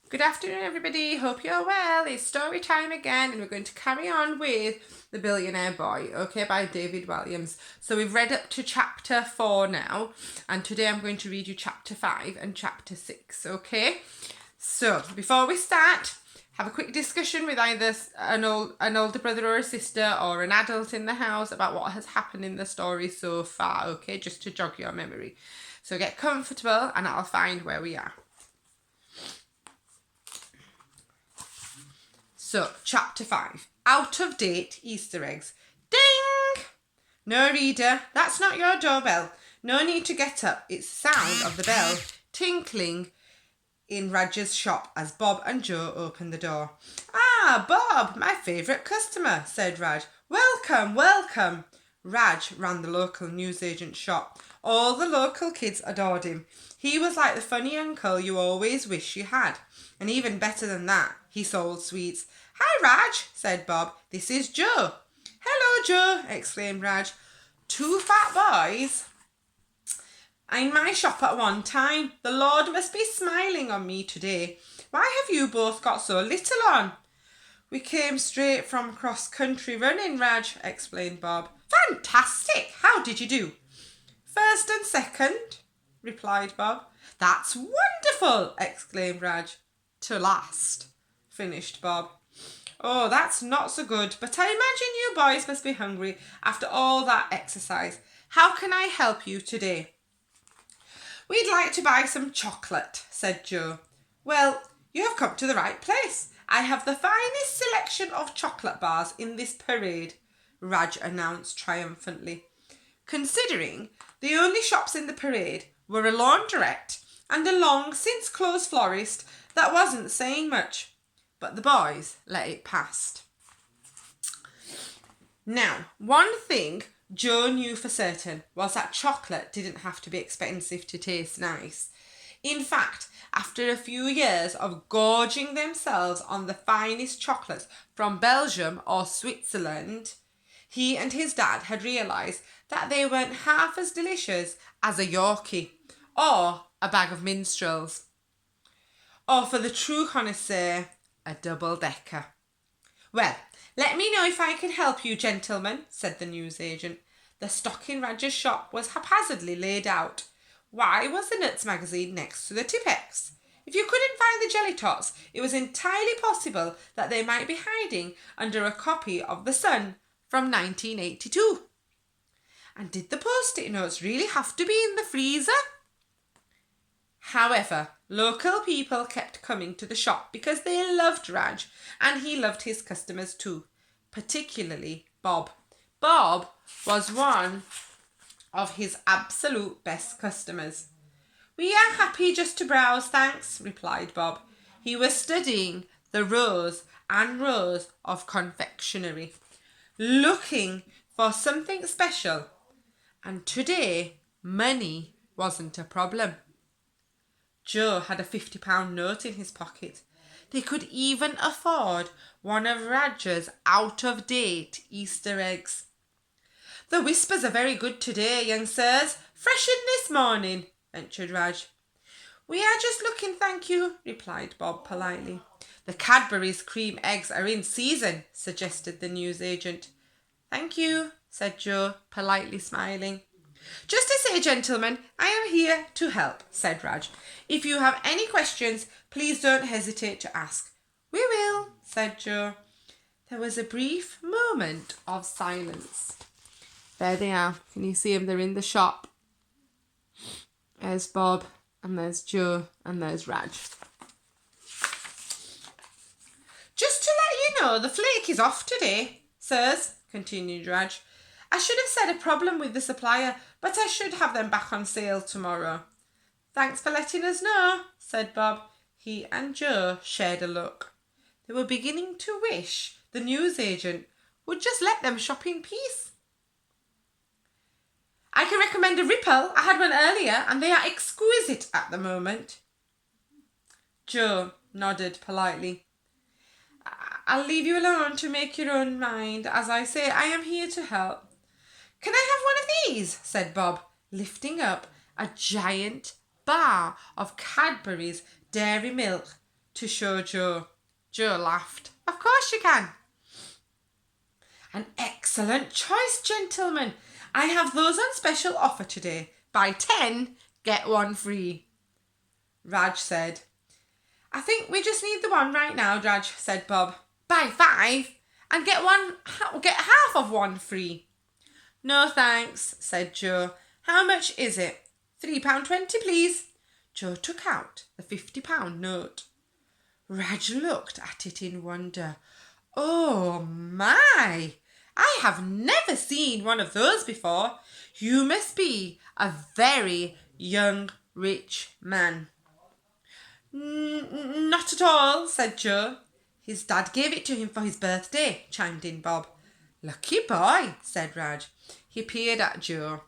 Good afternoon, everybody. Hope you're well. It's story time again, and we're going to carry on with The Billionaire Boy, okay, by David Williams. So we've read up to chapter 4 now, and today I'm going to read you chapter 5 and chapter 6, okay? So before we start, have a quick discussion with either an older brother or a sister or an adult in the house about what has happened in the story so far, okay, just to jog your memory. So get comfortable and I'll find where we are. So, chapter 5. Out of date Easter eggs. Ding! No, reader, that's not your doorbell. No need to get up. It's the sound of the bell tinkling in Raj's shop as Bob and Joe opened the door. Ah, Bob, my favourite customer, said Raj. Welcome, welcome. Raj ran the local newsagent shop. All the local kids adored him. He was like the funny uncle you always wish you had. And even better than that, he sold sweets. Hi, Raj, said Bob. This is Joe. Hello, Joe, exclaimed Raj. Two fat boys in my shop at one time. The Lord must be smiling on me today. Why have you both got so little on? We came straight from cross-country running, Raj, explained Bob. Fantastic! How did you do? First and second, replied Bob. That's wonderful, exclaimed Raj. To last, finished Bob. Oh, that's not so good, but I imagine you boys must be hungry after all that exercise. How can I help you today? We'd like to buy some chocolate, said Joe. Well, you have come to the right place. I have the finest selection of chocolate bars in this parade, Raj announced triumphantly. Considering the only shops in the parade were a laundrette and a long since closed florist, that wasn't saying much. But the boys let it pass. Now, one thing Joe knew for certain was that chocolate didn't have to be expensive to taste nice. In fact, after a few years of gorging themselves on the finest chocolates from Belgium or Switzerland, he and his dad had realised that they weren't half as delicious as a Yorkie or a bag of minstrels. Or for the true connoisseur, a double-decker. Well, let me know if I can help you, gentlemen, said the newsagent. The stock in Raj's shop was haphazardly laid out. Why was the Nuts magazine next to the Tipex? If you couldn't find the Jelly Tots, it was entirely possible that they might be hiding under a copy of The Sun from 1982. And did the post-it notes really have to be in the freezer? However, local people kept coming to the shop because they loved Raj, and he loved his customers too, particularly Bob. Bob was one of his absolute best customers. We are happy just to browse, thanks, replied Bob. He was studying the rows and rows of confectionery, looking for something special, and today money wasn't a problem. Joe had a £50 note in his pocket. They could even afford one of Raj's out-of-date Easter eggs. The whispers are very good today, young sirs. Freshened this morning, ventured Raj. We are just looking, thank you, replied Bob politely. The Cadbury's cream eggs are in season, suggested the newsagent. Thank you, said Joe, politely smiling. Just to say, gentlemen, I am here to help, said Raj. If you have any questions, please don't hesitate to ask. We will, said Joe. There was a brief moment of silence. There they are. Can you see them? They're in the shop. There's Bob, and there's Joe, and there's Raj. Just to let you know, the flake is off today, sirs, continued Raj. I should have said a problem with the supplier, but I should have them back on sale tomorrow. Thanks for letting us know, said Bob. He and Joe shared a look. They were beginning to wish the newsagent would just let them shop in peace. I can recommend a Ripple. I had one earlier and they are exquisite at the moment. Joe nodded politely. I'll leave you alone to make your own mind. As I say, I am here to help. Can I have one of these? Said Bob, lifting up a giant bar of Cadbury's dairy milk to show Joe. Joe laughed. Of course you can. An excellent choice, gentlemen. I have those on special offer today. Buy 10, get one free. Raj said. I think we just need the one right now, Raj, said Bob. Buy 5 and get half of one free. No thanks, said Joe. How much is it? £3.20, please. Joe took out the £50 note. Raj looked at it in wonder. Oh my! I have never seen one of those before. You must be a very young, rich man. Not at all, said Joe. His dad gave it to him for his birthday, chimed in Bob. Lucky boy, said Raj. He peered at Joe.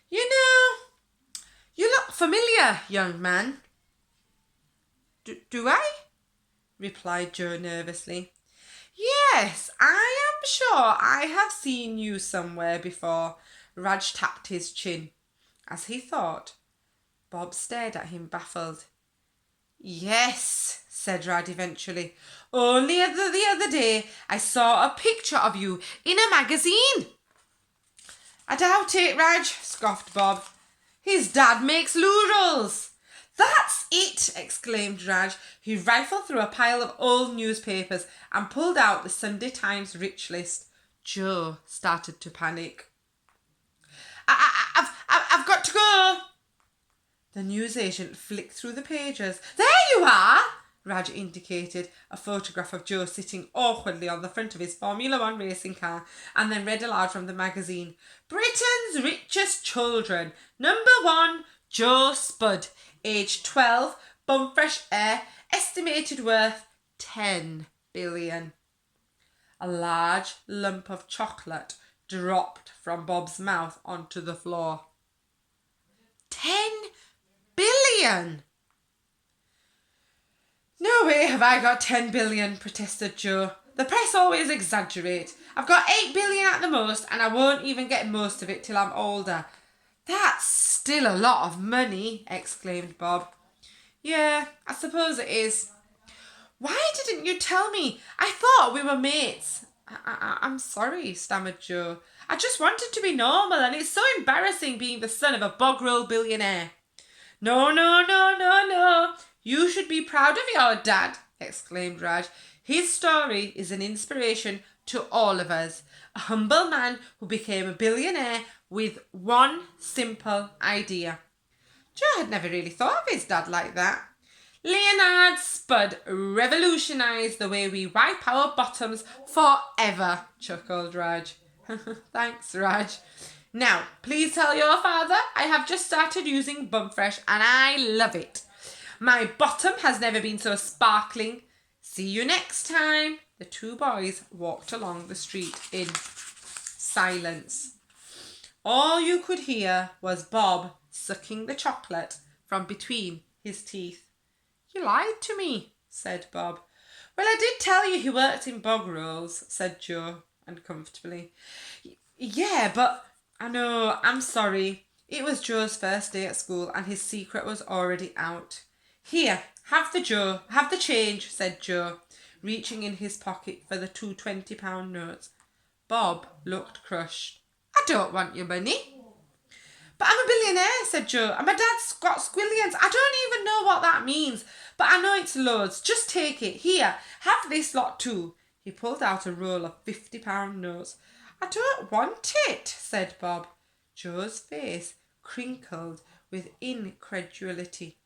You know, you look familiar, young man. Do I? Replied Joe nervously. Yes, I am sure I have seen you somewhere before. Raj tapped his chin. As he thought, Bob stared at him baffled. Yes, said Raj eventually. Only the other day I saw a picture of you in a magazine. I doubt it, Raj, scoffed Bob. His dad makes loo rolls. That's it, exclaimed Raj. He rifled through a pile of old newspapers and pulled out the Sunday Times rich list. Joe started to panic. I've got to go. The newsagent flicked through the pages. There you are, Raj indicated a photograph of Joe sitting awkwardly on the front of his Formula One racing car, and then read aloud from the magazine. Britain's richest children. Number 1, Joe Spud, age 12, bum-fresh air, estimated worth 10 billion. A large lump of chocolate dropped from Bob's mouth onto the floor. 10 billion! No way have I got 10 billion, protested Joe. The press always exaggerate. I've got 8 billion at the most, and I won't even get most of it till I'm older. That's still a lot of money, exclaimed Bob. Yeah, I suppose it is. Why didn't you tell me? I thought we were mates. I'm sorry, stammered Joe. I just wanted to be normal, and it's so embarrassing being the son of a bog-roll billionaire. No. You should be proud of your dad, exclaimed Raj. His story is an inspiration to all of us. A humble man who became a billionaire with one simple idea. Joe had never really thought of his dad like that. Leonard Spud revolutionised the way we wipe our bottoms forever, chuckled Raj. Thanks, Raj. Now, please tell your father I have just started using Bumfresh and I love it. My bottom has never been so sparkling. See you next time. The two boys walked along the street in silence. All you could hear was Bob sucking the chocolate from between his teeth. You lied to me, said Bob. Well, I did tell you he worked in bog rolls, said Joe uncomfortably. Yeah, but I know, I'm sorry. It was Joe's first day at school and his secret was already out. Here, have the change, said Joe, reaching in his pocket for the two £20 notes. Bob looked crushed. I don't want your money. But I'm a billionaire, said Joe, and my dad's got squillions. I don't even know what that means, but I know it's loads. Just take it. Here, have this lot too. He pulled out a roll of £50 notes. I don't want it, said Bob. Joe's face crinkled with incredulity.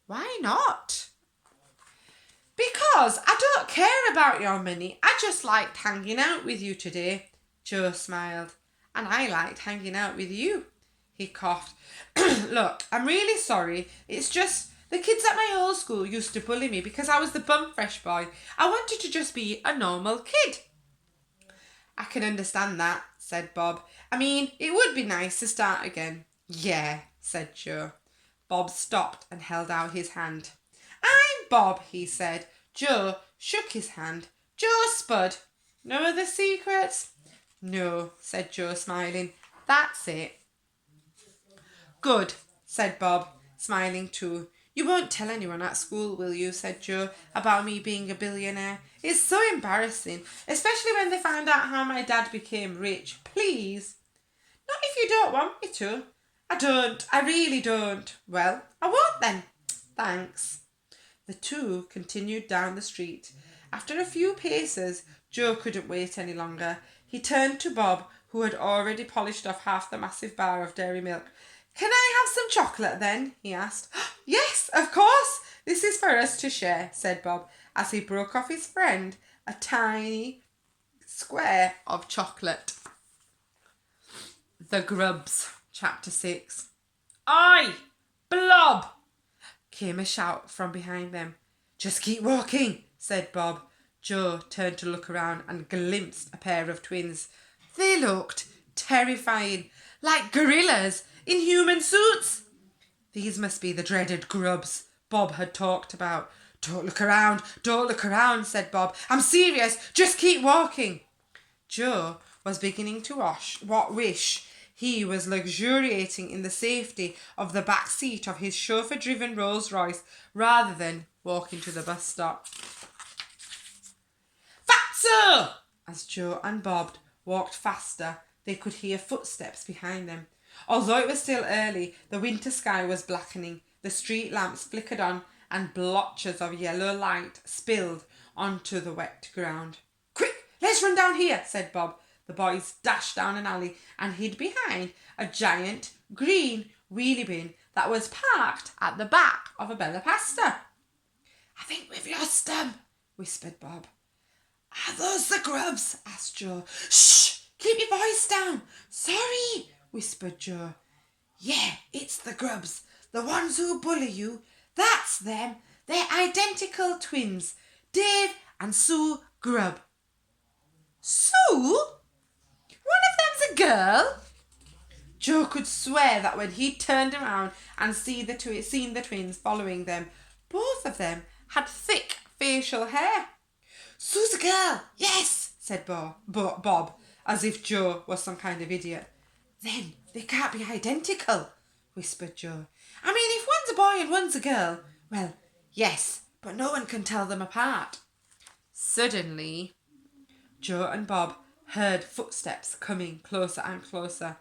Why not? Because I don't care about your money. I just liked hanging out with you today. Joe smiled. And I liked hanging out with you. He coughed. Look, I'm really sorry. It's just the kids at my old school used to bully me because I was the bum-fresh boy. I wanted to just be a normal kid. I can understand that, said Bob. I mean, it would be nice to start again. Yeah, said Joe. Bob stopped and held out his hand. I'm Bob, he said. Joe shook his hand. Joe Spud. No other secrets? No, said Joe, smiling. That's it. Good, said Bob, smiling too. You won't tell anyone at school, will you, said Joe, about me being a billionaire? It's so embarrassing, especially when they find out how my dad became rich. Please. Not if you don't want me to. I really don't. Well, I won't then. Thanks. The two continued down the street. After a few paces, Joe couldn't wait any longer. He turned to Bob, who had already polished off half the massive bar of dairy milk. Can I have some chocolate then? He asked. Yes, of course. This is for us to share, said Bob, as he broke off his friend a tiny square of chocolate. The Grubs, Chapter 6. Oi! Blob! Came a shout from behind them. Just keep walking, said Bob. Joe turned to look around and glimpsed a pair of twins. They looked terrifying, like gorillas in human suits. These must be the dreaded Grubs Bob had talked about. Don't look around, said Bob. I'm serious, just keep walking. Joe was beginning to wish he was luxuriating in the safety of the back seat of his chauffeur-driven Rolls-Royce rather than walking to the bus stop. Fatso! As Joe and Bob walked faster, they could hear footsteps behind them. Although it was still early, the winter sky was blackening, the street lamps flickered on, and blotches of yellow light spilled onto the wet ground. Quick, let's run down here, said Bob. The boys dashed down an alley and hid behind a giant green wheelie bin that was parked at the back of a Bella Pasta. I think we've lost them, whispered Bob. Are those the Grubs? Asked Joe. Shh! Keep your voice down. Sorry, whispered Joe. Yeah, it's the Grubs. The ones who bully you. That's them. They're identical twins. Dave and Sue Grubb. Sue? One of them's a girl? Joe could swear that when he turned around and seen the twins following them, both of them had thick facial hair. Sue's a girl, yes, said Bob, as if Joe was some kind of idiot. Then they can't be identical, whispered Joe. I mean, if one's a boy and one's a girl, well, yes, but no one can tell them apart. Suddenly, Joe and Bob heard footsteps coming closer and closer.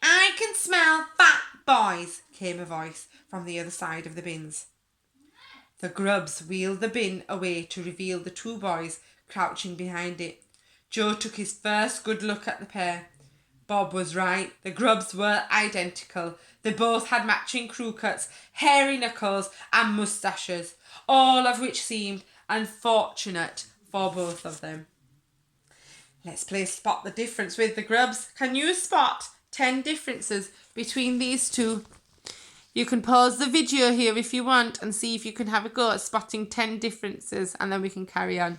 I can smell fat boys, came a voice from the other side of the bins. The Grubs wheeled the bin away to reveal the two boys crouching behind it. Joe took his first good look at the pair. Bob was right. The Grubs were identical. They both had matching crew cuts, hairy knuckles and moustaches, all of which seemed unfortunate for both of them. Let's play Spot the Difference with the Grubs. Can you spot 10 differences between these two? You can pause the video here if you want and see if you can have a go at spotting 10 differences, and then we can carry on.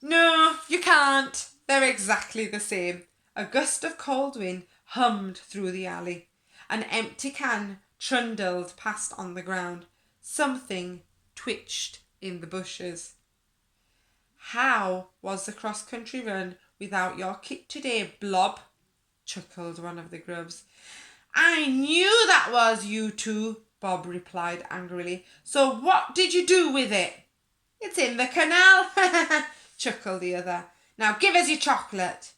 No, you can't. They're exactly the same. A gust of cold wind hummed through the alley. An empty can trundled past on the ground. Something twitched in the bushes. How was the cross-country run without your kit today, Blob? Chuckled one of the Grubs. I knew that was you two, Bob replied angrily. So what did you do with it? It's in the canal, chuckled the other. Now give us your chocolate.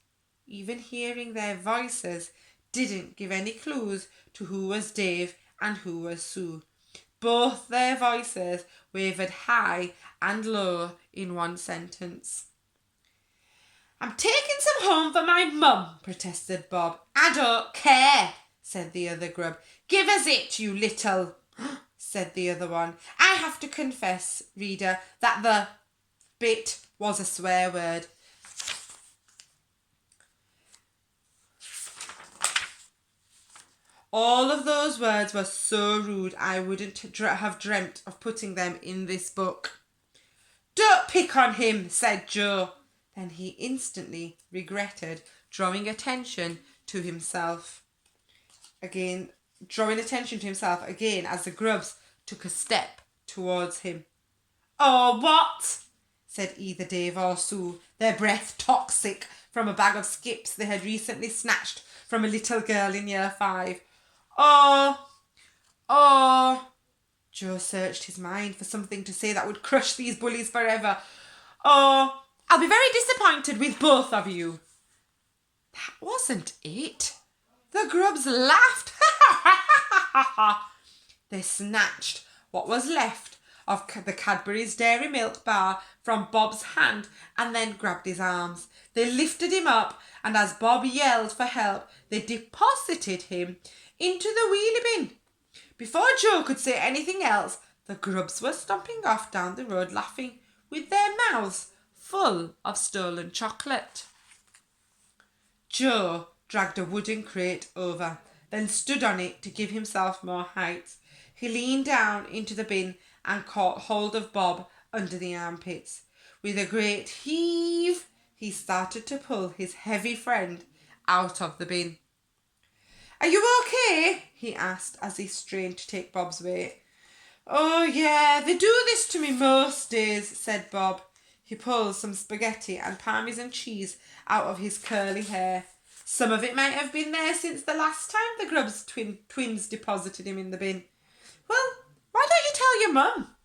Even hearing their voices didn't give any clues to who was Dave and who was Sue. Both their voices wavered high and low in one sentence. I'm taking some home for my mum, protested Bob. I don't care, said the other Grub. Give us it, you little, said the other one. I have to confess, reader, that the bit was a swear word. All of those words were so rude I wouldn't have dreamt of putting them in this book. Don't pick on him, said Joe. Then he instantly regretted drawing attention to himself again as the Grubs took a step towards him. Oh, what? Said either Dave or Sue, their breath toxic from a bag of skips they had recently snatched from a little girl in year 5. Oh, Oh, Joe searched his mind for something to say that would crush these bullies forever. Oh, I'll be very disappointed with both of you. That wasn't it. The grubs laughed. They snatched what was left of the Cadbury's Dairy Milk bar from Bob's hand and then grabbed his arms. They lifted him up, and as Bob yelled for help, they deposited him into the wheelie bin. Before Joe could say anything else, the grubs were stomping off down the road laughing, with their mouths full of stolen chocolate. Joe dragged a wooden crate over, then stood on it to give himself more height. He leaned down into the bin and caught hold of Bob under the armpits. With a great heave, he started to pull his heavy friend out of the bin. "Are you okay?" he asked as he strained to take Bob's weight. "Oh yeah, they do this to me most days," said Bob. He pulled some spaghetti and Parmesan cheese out of his curly hair. Some of it might have been there since the last time the Grubs twins deposited him in the bin. "Well, why don't you tell your mum?"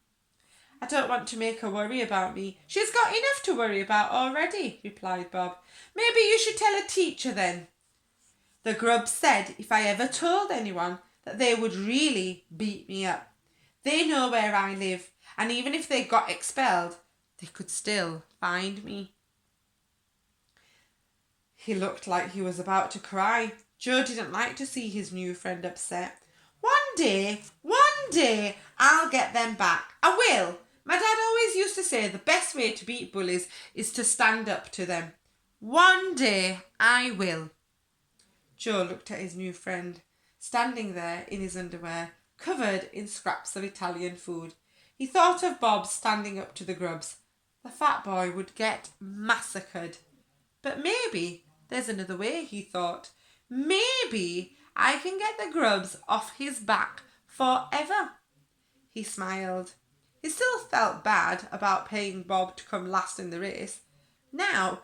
"I don't want to make her worry about me. She's got enough to worry about already," replied Bob. "Maybe you should tell a teacher then." The Grubs said if I ever told anyone that they would really beat me up. They know where I live, and even if they got expelled, they could still find me. He looked like he was about to cry. Joe didn't like to see his new friend upset. One day, I'll get them back. I will. My dad always used to say the best way to beat bullies is to stand up to them. One day, I will." Joe looked at his new friend, standing there in his underwear, covered in scraps of Italian food. He thought of Bob standing up to the Grubs. The fat boy would get massacred. But maybe there's another way, he thought. Maybe I can get the Grubs off his back forever. He smiled. He still felt bad about paying Bob to come last in the race. Now